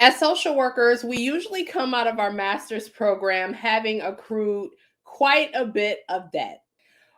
As social workers, we usually come out of our master's program having accrued quite a bit of debt.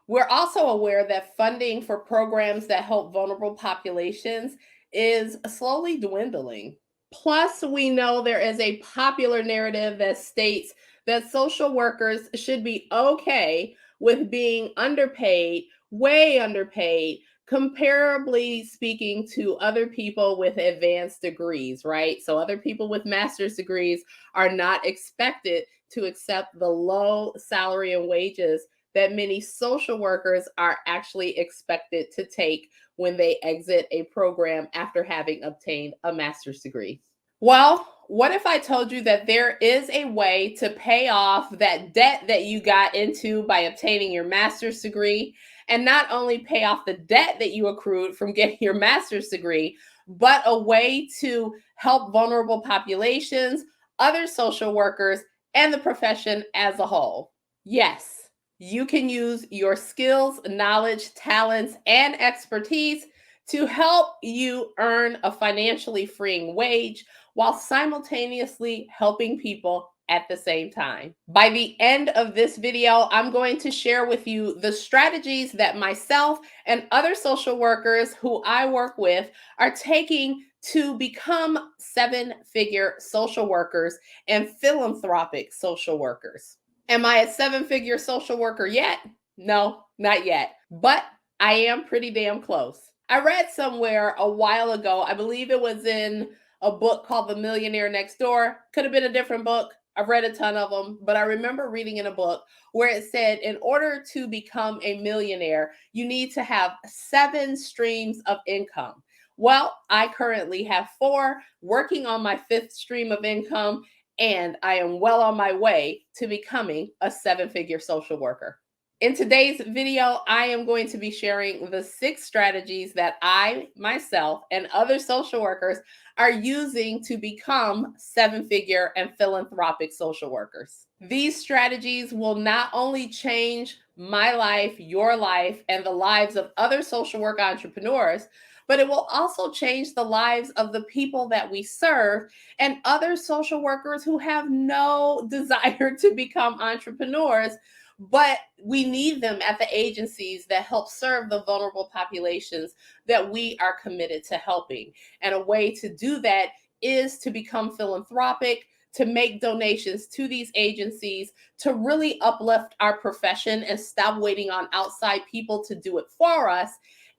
We're also aware that funding for programs that help vulnerable populations is slowly dwindling. Plus, we know there is a popular narrative that states that social workers should be okay with being underpaid, way underpaid, comparably speaking to other people with advanced degrees, right? So, other people with master's degrees are not expected to accept the low salary and wages that many social workers are actually expected to take when they exit a program after having obtained a master's degree. Well, what if I told you that there is a way to pay off that debt that you got into by obtaining your master's degree, and not only pay off the debt that you accrued from getting your master's degree, but a way to help vulnerable populations, other social workers, and the profession as a whole? Yes, you can use your skills, knowledge, talents, and expertise to help you earn a financially freeing wage while simultaneously helping people at the same time. By the end of this video, I'm going to share with you the strategies that myself and other social workers who I work with are taking to become seven-figure social workers and philanthropic social workers. Am I a seven-figure social worker yet? No, not yet. But I am pretty damn close. I read somewhere a while ago, I believe it was in a book called The Millionaire Next Door. Could have been a different book. I've read a ton of them, but I remember reading in a book where it said in order to become a millionaire, you need to have 7 streams of income. Well, I currently have 4, working on my 5th stream of income, and I am well on my way to becoming a 7-figure social worker. In today's video, I am going to be sharing the 6 strategies that I, myself, and other social workers are using to become 7-figure and philanthropic social workers. These strategies will not only change my life, your life, and the lives of other social work entrepreneurs, but it will also change the lives of the people that we serve and other social workers who have no desire to become entrepreneurs, but we need them at the agencies that help serve the vulnerable populations that we are committed to helping. And a way to do that is to become philanthropic, to make donations to these agencies, to really uplift our profession and stop waiting on outside people to do it for us.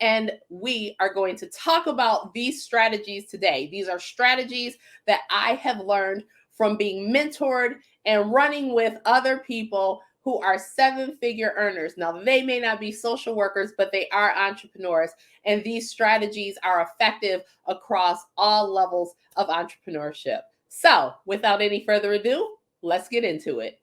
And we are going to talk about these strategies today. These are strategies that I have learned from being mentored and running with other people who are 7-figure earners. Now, they may not be social workers, but they are entrepreneurs. And these strategies are effective across all levels of entrepreneurship. So, without any further ado, let's get into it.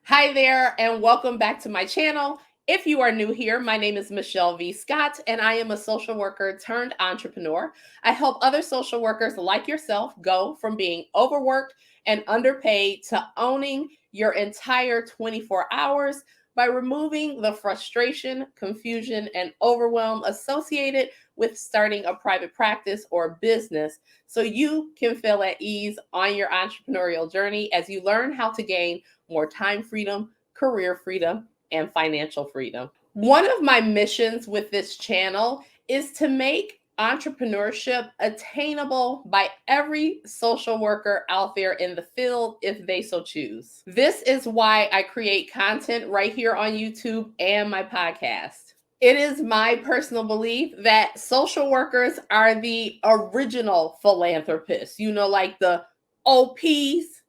Hi there, and welcome back to my channel. If you are new here, my name is Michelle V. Scott, and I am a social worker turned entrepreneur. I help other social workers like yourself go from being overworked and underpaid to owning your entire 24 hours by removing the frustration, confusion, and overwhelm associated with starting a private practice or business so you can feel at ease on your entrepreneurial journey as you learn how to gain more time freedom, career freedom, and financial freedom. One of my missions with this channel is to make entrepreneurship attainable by every social worker out there in the field if they so choose. This is why I create content right here on YouTube and my podcast. It is my personal belief that social workers are the original philanthropists, like the OPs,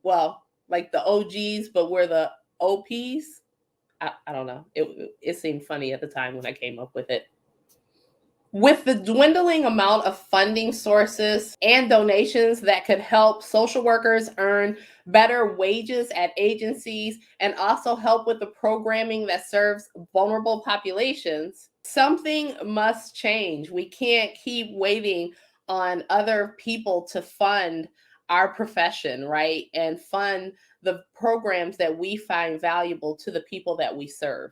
well, like the OGs, but we're the OPs. I don't know. It seemed funny at the time when I came up with it. With the dwindling amount of funding sources and donations that could help social workers earn better wages at agencies and also help with the programming that serves vulnerable populations, something must change. We can't keep waiting on other people to fund our profession, right? And fund the programs that we find valuable to the people that we serve.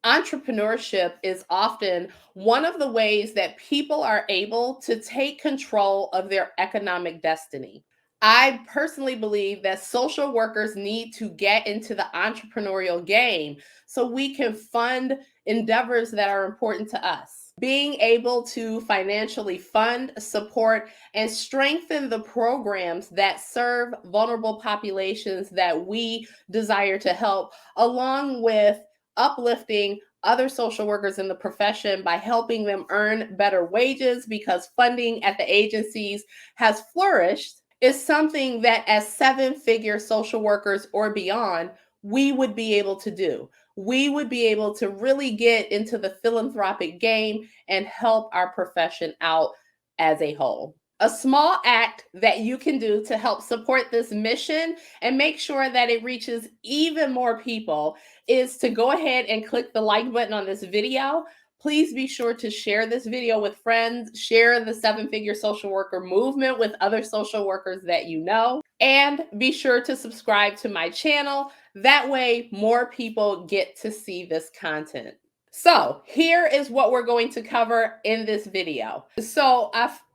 Entrepreneurship is often one of the ways that people are able to take control of their economic destiny. I personally believe that social workers need to get into the entrepreneurial game so we can fund endeavors that are important to us. Being able to financially fund, support, and strengthen the programs that serve vulnerable populations that we desire to help, along with uplifting other social workers in the profession by helping them earn better wages because funding at the agencies has flourished, is something that as seven-figure social workers or beyond, we would be able to do. We would be able to really get into the philanthropic game and help our profession out as a whole. A small act that you can do to help support this mission and make sure that it reaches even more people is to go ahead and click the like button on this video. Please be sure to share this video with friends, share the seven-figure social worker movement with other social workers that you know, and be sure to subscribe to my channel. That way, more people get to see this content. So here is what we're going to cover in this video. So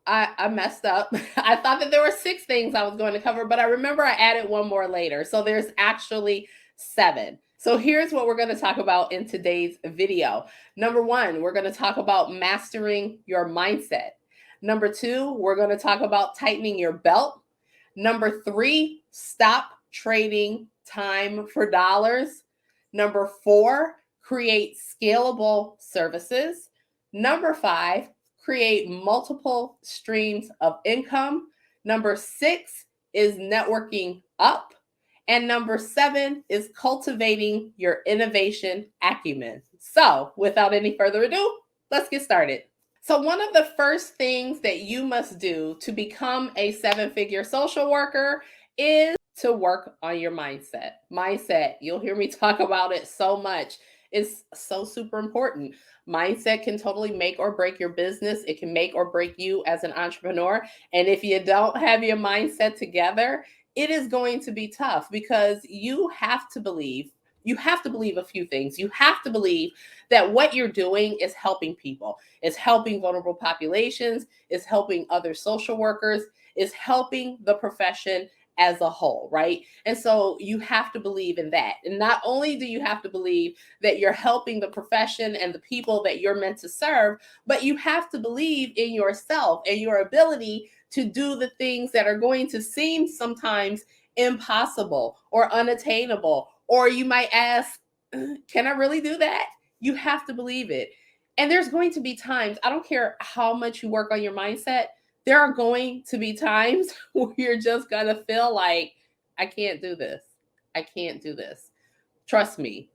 I messed up. I thought that there were 6 things I was going to cover, but I remember I added one more later. So there's actually 7. So here's what we're going to talk about in today's video. Number 1, we're going to talk about mastering your mindset. Number 2, we're going to talk about tightening your belt. Number 3, stop trading time for dollars. Number 4, create scalable services. Number 5, create multiple streams of income. Number 6 is networking up. And number 7 is cultivating your innovation acumen. So without any further ado, let's get started. So one of the first things that you must do to become a 7-figure social worker is to work on your mindset. Mindset, you'll hear me talk about it so much. It's so super important. Mindset can totally make or break your business. It can make or break you as an entrepreneur. And if you don't have your mindset together, it is going to be tough because you have to believe a few things. You have to believe that what you're doing is helping people, is helping vulnerable populations, is helping other social workers, is helping the profession as a whole, right? And so you have to believe in that. And not only do you have to believe that you're helping the profession and the people that you're meant to serve, but you have to believe in yourself and your ability to do the things that are going to seem sometimes impossible or unattainable. Or you might ask, can I really do that? You have to believe it. And there's going to be times, I don't care how much you work on your mindset, there are going to be times where you're just going to feel like, I can't do this. I can't do this. Trust me,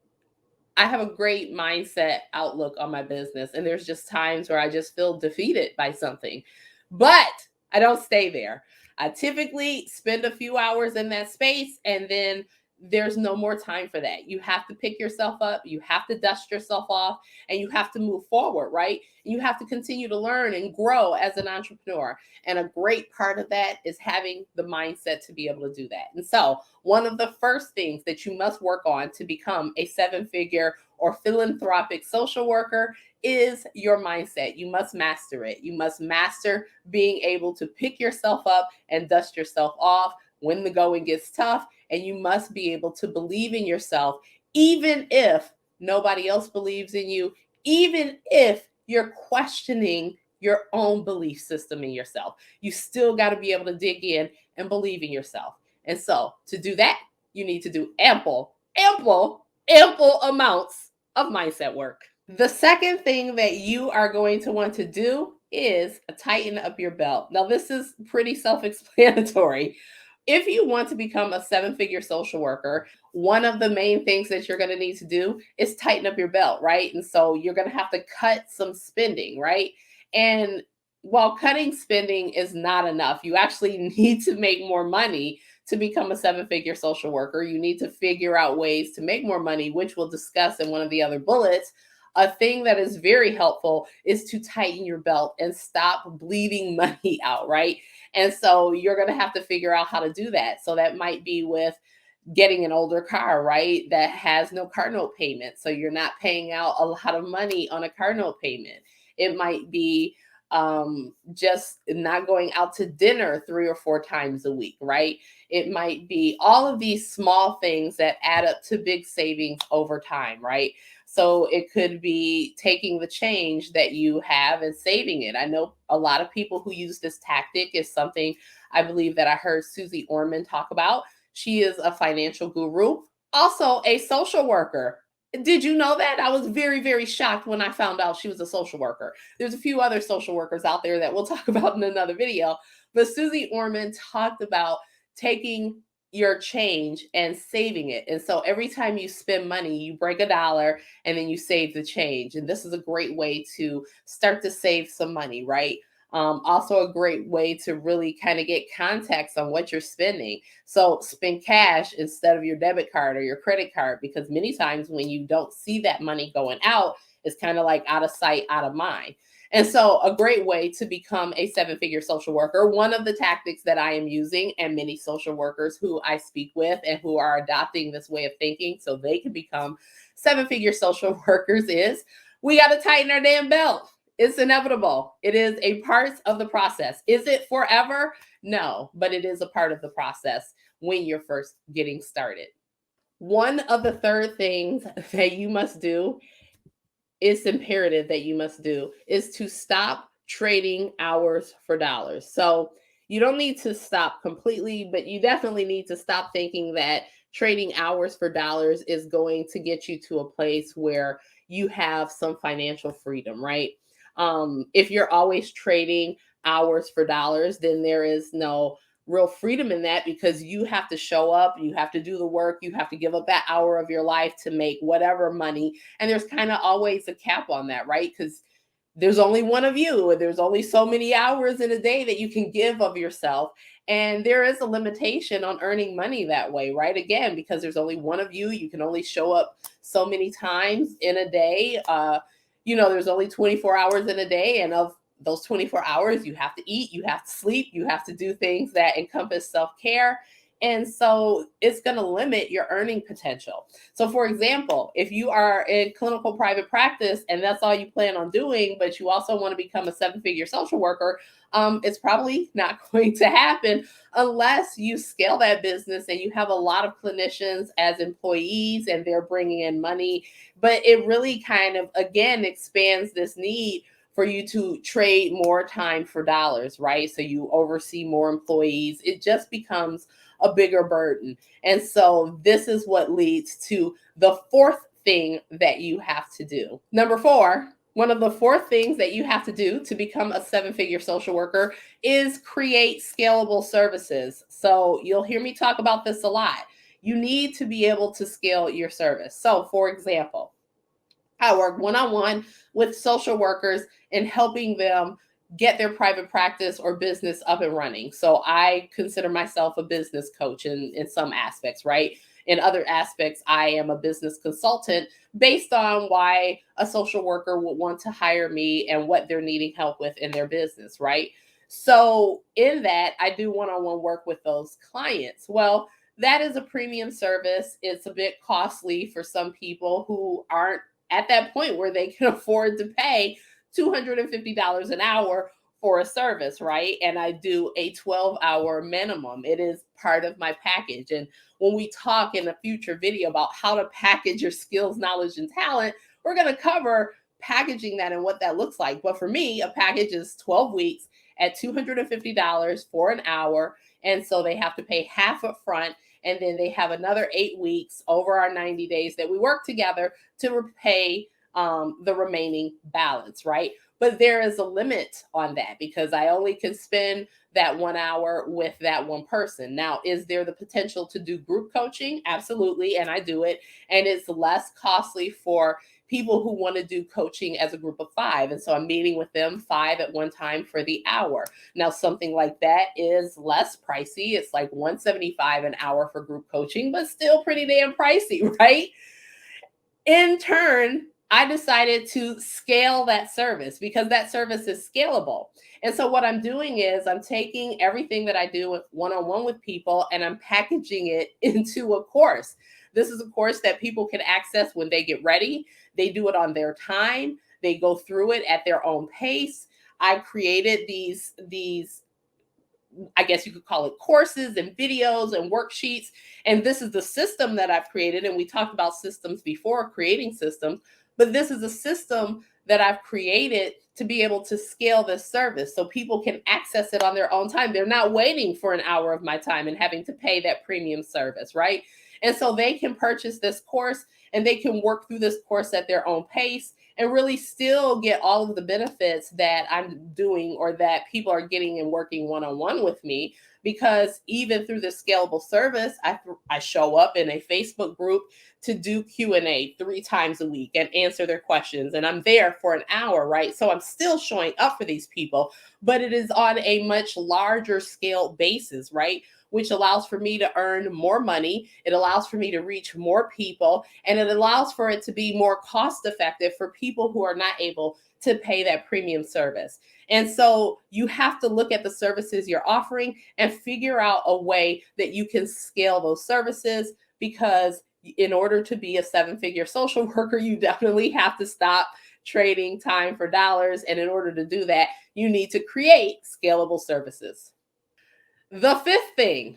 I have a great mindset outlook on my business. And there's just times where I just feel defeated by something. But I don't stay there. I typically spend a few hours in that space and then there's no more time for that. You have to pick yourself up, you have to dust yourself off, and you have to move forward, right? You have to continue to learn and grow as an entrepreneur. And a great part of that is having the mindset to be able to do that. And so, one of the first things that you must work on to become a 7-figure or philanthropic social worker is your mindset. You must master it. You must master being able to pick yourself up and dust yourself off when the going gets tough. And you must be able to believe in yourself, even if nobody else believes in you, even if you're questioning your own belief system in yourself. You still got to be able to dig in and believe in yourself. And so to do that, you need to do ample amounts of mindset work. The second thing that you are going to want to do is tighten up your belt. Now, this is pretty self-explanatory. If you want to become a 7-figure social worker, one of the main things that you're going to need to do is tighten up your belt, right? And so you're going to have to cut some spending, right? And while cutting spending is not enough, you actually need to make more money to become a 7-figure social worker. You need to figure out ways to make more money, which we'll discuss in one of the other bullets. A thing that is very helpful is to tighten your belt and stop bleeding money out, right? And so you're going to have to figure out how to do that. So that might be with getting an older car, right? That has no car note payment. So you're not paying out a lot of money on a car note payment. It might be just not going out to dinner 3 or 4 times a week, right? It might be all of these small things that add up to big savings over time, right? So it could be taking the change that you have and saving it. I know a lot of people who use this tactic. Is something I believe that I heard Susie Orman talk about. She is a financial guru, also a social worker. Did you know that? I was very, very shocked when I found out she was a social worker. There's a few other social workers out there that we'll talk about in another video. But Susie Orman talked about taking your change and saving it. And so every time you spend money, you break a dollar and then you save the change. And this is a great way to start to save some money, right? Also a great way to really kind of get context on what you're spending. So spend cash instead of your debit card or your credit card, because many times when you don't see that money going out, it's kind of like out of sight, out of mind. And so a great way to become a 7-figure social worker, one of the tactics that I am using, and many social workers who I speak with and who are adopting this way of thinking so they can become 7-figure social workers, is we got to tighten our damn belt. It's inevitable. It is a part of the process. Is it forever? No, but it is a part of the process when you're first getting started. One of the third things that you must do, it's imperative that you must do, is to stop trading hours for dollars. So you don't need to stop completely, but you definitely need to stop thinking that trading hours for dollars is going to get you to a place where you have some financial freedom, right? If you're always trading hours for dollars, then there is no real freedom in that, because you have to show up, you have to do the work, you have to give up that hour of your life to make whatever money. And there's kind of always a cap on that, right? Because there's only one of you, and there's only so many hours in a day that you can give of yourself. And there is a limitation on earning money that way, right? Again, because there's only one of you, you can only show up so many times in a day. There's only 24 hours in a day, and of those 24 hours, you have to eat, you have to sleep, you have to do things that encompass self-care. And so it's going to limit your earning potential. So for example, if you are in clinical private practice and that's all you plan on doing, but you also want to become a 7-figure social worker, it's probably not going to happen unless you scale that business and you have a lot of clinicians as employees and they're bringing in money. But it really kind of, again, expands this need for you to trade more time for dollars, right? So you oversee more employees. It just becomes a bigger burden. And so this is what leads to the fourth thing that you have to do. Number 4, one of the 4 things that you have to do to become a 7-figure social worker is create scalable services. So you'll hear me talk about this a lot. You need to be able to scale your service. So for example, I work one-on-one with social workers and helping them get their private practice or business up and running. So I consider myself a business coach in some aspects, right? In other aspects, I am a business consultant based on why a social worker would want to hire me and what they're needing help with in their business, right? So in that, I do one-on-one work with those clients. Well, that is a premium service. It's a bit costly for some people who aren't at that point where they can afford to pay $250 an hour for a service, right? And I do a 12-hour minimum. It is part of my package. And when we talk in a future video about how to package your skills, knowledge, and talent, we're going to cover packaging that and what that looks like. But for me, a package is 12 weeks at $250 for an hour. And so they have to pay half up front. And then they have another 8 weeks over our 90 days that we work together to repay the remaining balance, right? But there is a limit on that because I only can spend that 1 hour with that one person. Now, is there the potential to do group coaching? Absolutely. And I do it. And it's less costly for people who want to do coaching as a group of 5. And so I'm meeting with them 5 at one time for the hour. Now, something like that is less pricey. It's like $175 an hour for group coaching, but still pretty damn pricey, right? In turn, I decided to scale that service because that service is scalable. And so what I'm doing is I'm taking everything that I do with one-on-one with people and I'm packaging it into a course. This is a course that people can access when they get ready. They do it on their time. They go through it at their own pace. I created these I guess you could call it courses and videos and worksheets. And this is the system that I've created. And we talked about systems before, creating systems, but this is a system that I've created to be able to scale this service so people can access it on their own time. They're not waiting for an hour of my time and having to pay that premium service, right? And so they can purchase this course and they can work through this course at their own pace and really still get all of the benefits that I'm doing or that people are getting and working one-on-one with me. Because even through this scalable service, I show up in a Facebook group to do Q&A 3 times a week and answer their questions. And I'm there for an hour, right? So I'm still showing up for these people, but it is on a much larger scale basis, right? Which allows for me to earn more money. It allows for me to reach more people, and it allows for it to be more cost effective for people who are not able to pay that premium service. And so you have to look at the services you're offering and figure out a way that you can scale those services, because in order to be a 7-figure social worker, you definitely have to stop trading time for dollars. And in order to do that, you need to create scalable services. The fifth thing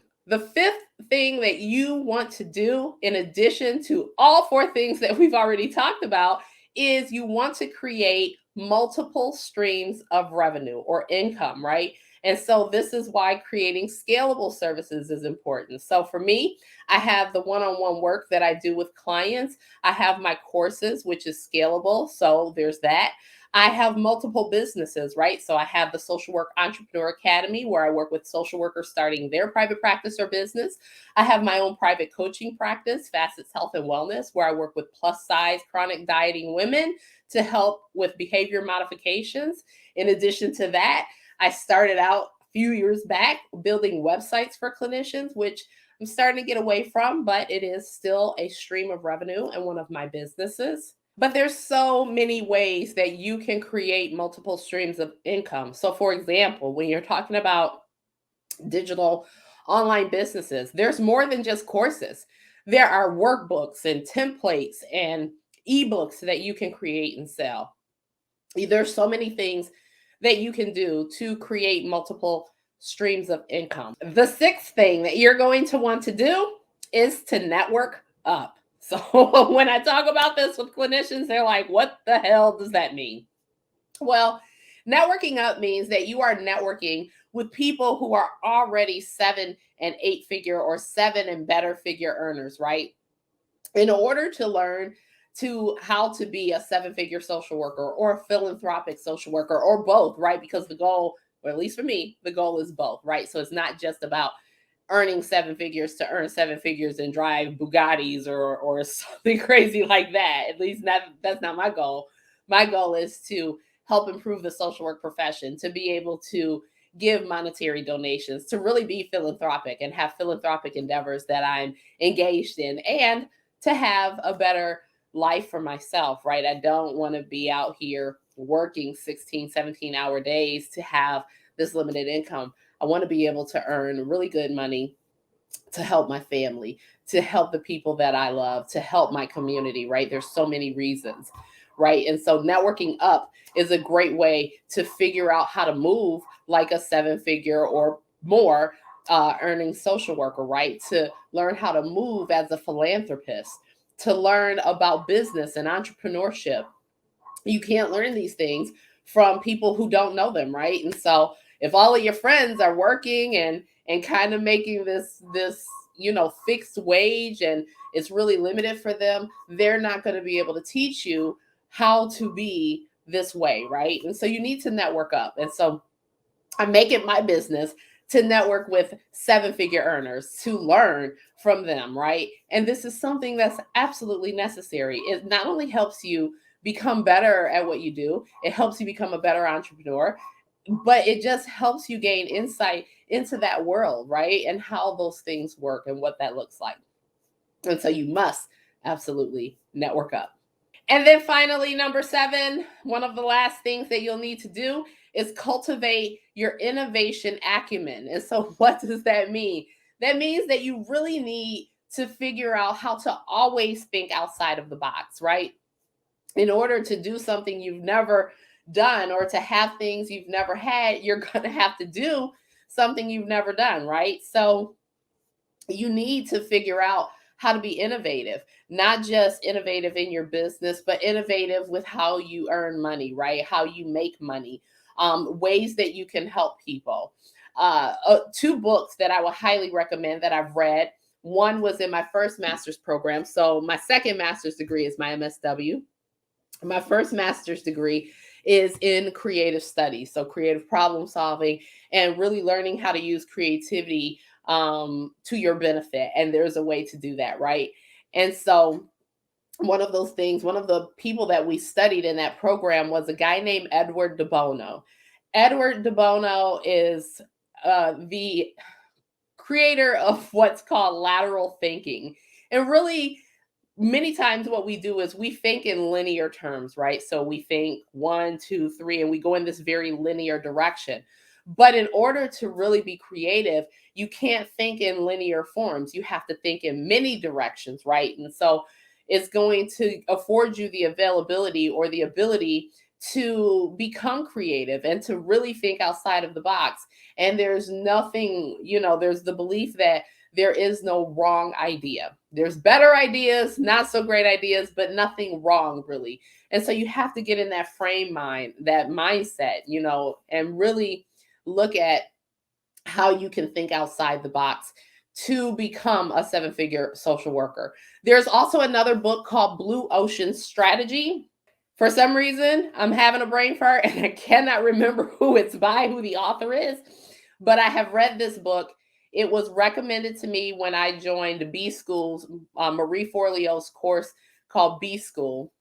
that you want to do, in addition to all 4 things that we've already talked about, is you want to create multiple streams of revenue or income, right? And so this is why creating scalable services is important. So for me, I have the one-on-one work that I do with clients. I have my courses, which is scalable. So there's that. I have multiple businesses, right? So I have the Social Work Entrepreneur Academy, where I work with social workers starting their private practice or business. I have my own private coaching practice, Facets Health and Wellness, where I work with plus size chronic dieting women to help with behavior modifications. In addition to that, I started out a few years back building websites for clinicians, which I'm starting to get away from, but it is still a stream of revenue and one of my businesses. But there's so many ways that you can create multiple streams of income. So for example, when you're talking about digital online businesses, there's more than just courses. There are workbooks and templates and ebooks that you can create and sell. There's so many things that you can do to create multiple streams of income. The sixth thing that you're going to want to do is to network up. So when I talk about this with clinicians, they're like, what the hell does that mean? Well, networking up means that you are networking with people who are already 7 and 8 figure or 7 and better figure earners, right? In order to learn to how to be a 7-figure social worker or a philanthropic social worker or both, right? Because the goal, or at least for me, the goal is both, right? So it's not just about earning 7 figures to earn 7 figures and drive Bugattis or something crazy like that. At least that's not my goal. My goal is to help improve the social work profession, to be able to give monetary donations, to really be philanthropic and have philanthropic endeavors that I'm engaged in, and to have a better life for myself, right? I don't want to be out here working 16, 17-hour days to have this limited income. I want to be able to earn really good money to help my family, to help the people that I love, to help my community, right? There's so many reasons, right? And so networking up is a great way to figure out how to move like a 7-figure or more earning social worker, right? To learn how to move as a philanthropist, to learn about business and entrepreneurship. You can't learn these things from people who don't know them, right? And so if all of your friends are working and kind of making this fixed wage and it's really limited for them, they're not going to be able to teach you how to be this way, right? And so you need to network up. And so I make it my business to network with 7-figure earners, to learn from them, right? And this is something that's absolutely necessary. It not only helps you become better at what you do, it helps you become a better entrepreneur, but it just helps you gain insight into that world, right? And how those things work and what that looks like. And so you must absolutely network up. And then finally, number 7, one of the last things that you'll need to do is cultivate your innovation acumen. And so, what does that mean? That means that you really need to figure out how to always think outside of the box, right? In order to do something you've never done or to have things you've never had, you're going to have to do something you've never done, right? So, you need to figure out how to be innovative, not just innovative in your business, but innovative with how you earn money, right? How you make money, ways that you can help people. 2 books that I would highly recommend that I've read. One was in my first master's program. So my second master's degree is my MSW. My first master's degree is in creative studies, so creative problem solving and really learning how to use creativity to your benefit. And there's a way to do that, right? And so one of those things, one of the people that we studied in that program was a guy named Edward de Bono. Edward de Bono is the creator of what's called lateral thinking. And really, many times what we do is we think in linear terms, right? So we think 1, 2, 3, and we go in this very linear direction. But in order to really be creative, you can't think in linear forms. You have to think in many directions, right? And so it's going to afford you the availability or the ability to become creative and to really think outside of the box. And there's nothing, there's the belief that there is no wrong idea. There's better ideas, not so great ideas, but nothing wrong really. And so you have to get in that that mindset, and really look at how you can think outside the box to become a 7-figure social worker. There's also another book called Blue Ocean Strategy. For some reason, I'm having a brain fart and I cannot remember who it's by, who the author is, but I have read this book. It was recommended to me when I joined B School's Marie Forleo's course called B School.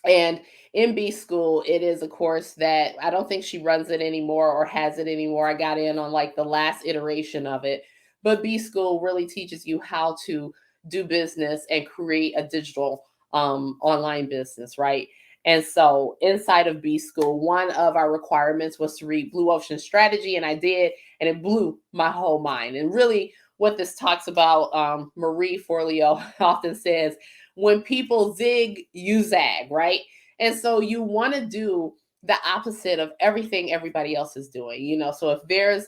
And in B School, it is a course that I don't think she runs it anymore or has it anymore. I got in on like the last iteration of it. But B School really teaches you how to do business and create a digital online business, right? And so inside of B School, one of our requirements was to read Blue Ocean Strategy, and I did, and it blew my whole mind. And really, what this talks about, Marie Forleo often says, when people zig, you zag, right? And so you want to do the opposite of everything everybody else is doing, So if there's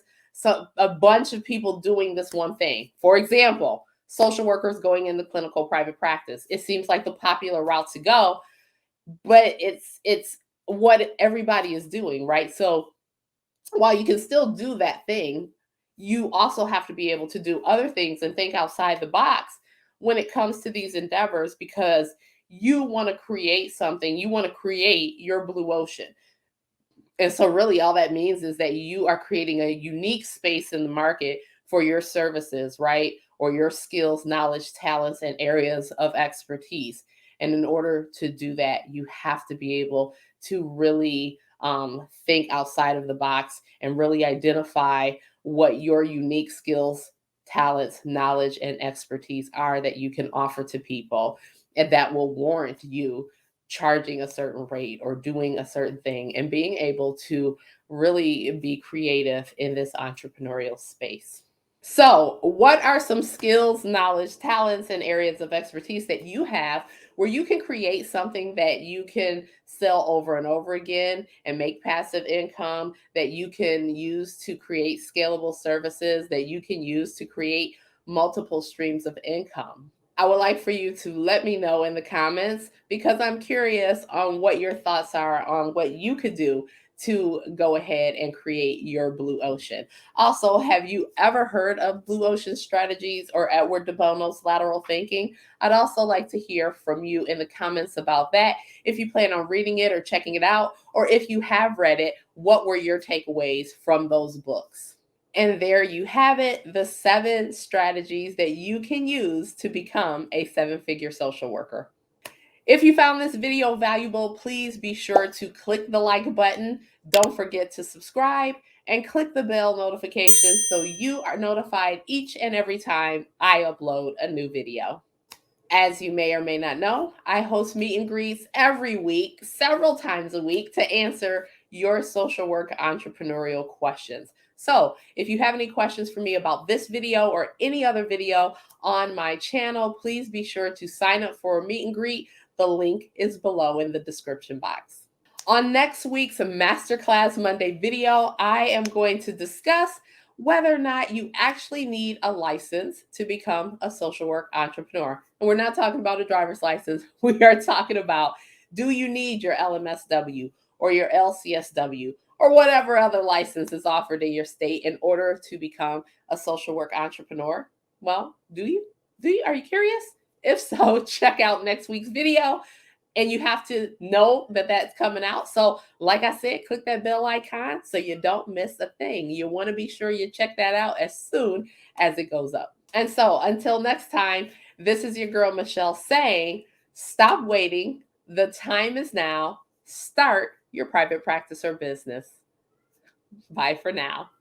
a bunch of people doing this one thing, for example, social workers going into clinical private practice, it seems like the popular route to go, but it's what everybody is doing, right? So while you can still do that thing, you also have to be able to do other things and think outside the box when it comes to these endeavors, because you want to create something, you want to create your blue ocean. And so really all that means is that you are creating a unique space in the market for your services, right? Or your skills, knowledge, talents, and areas of expertise. And in order to do that, you have to be able to really think outside of the box and really identify what your unique skills, talents, knowledge, and expertise are that you can offer to people, and that will warrant you charging a certain rate or doing a certain thing and being able to really be creative in this entrepreneurial space. So, what are some skills, knowledge, talents, and areas of expertise that you have where you can create something that you can sell over and over again and make passive income, that you can use to create scalable services, that you can use to create multiple streams of income? I would like for you to let me know in the comments, because I'm curious on what your thoughts are on what you could do to go ahead and create your blue ocean. Also, have you ever heard of Blue Ocean Strategies or Edward de Bono's lateral thinking? I'd also like to hear from you in the comments about that. If you plan on reading it or checking it out, or if you have read it, what were your takeaways from those books? And there you have it, the 7 strategies that you can use to become a 7-figure social worker. If you found this video valuable, please be sure to click the like button. Don't forget to subscribe and click the bell notification so you are notified each and every time I upload a new video. As you may or may not know, I host meet and greets every week, several times a week, to answer your social work entrepreneurial questions. So if you have any questions for me about this video or any other video on my channel, please be sure to sign up for a meet and greet. The link is below in the description box. On next week's Masterclass Monday video, I am going to discuss whether or not you actually need a license to become a social work entrepreneur. And we're not talking about a driver's license. We are talking about, do you need your LMSW or your LCSW or whatever other license is offered in your state in order to become a social work entrepreneur? Well, do you? Are you curious? If so, check out next week's video. And you have to know that that's coming out. So like I said, click that bell icon so you don't miss a thing. You want to be sure you check that out as soon as it goes up. And so until next time, this is your girl, Michelle, saying, stop waiting. The time is now. Start your private practice or business. Bye for now.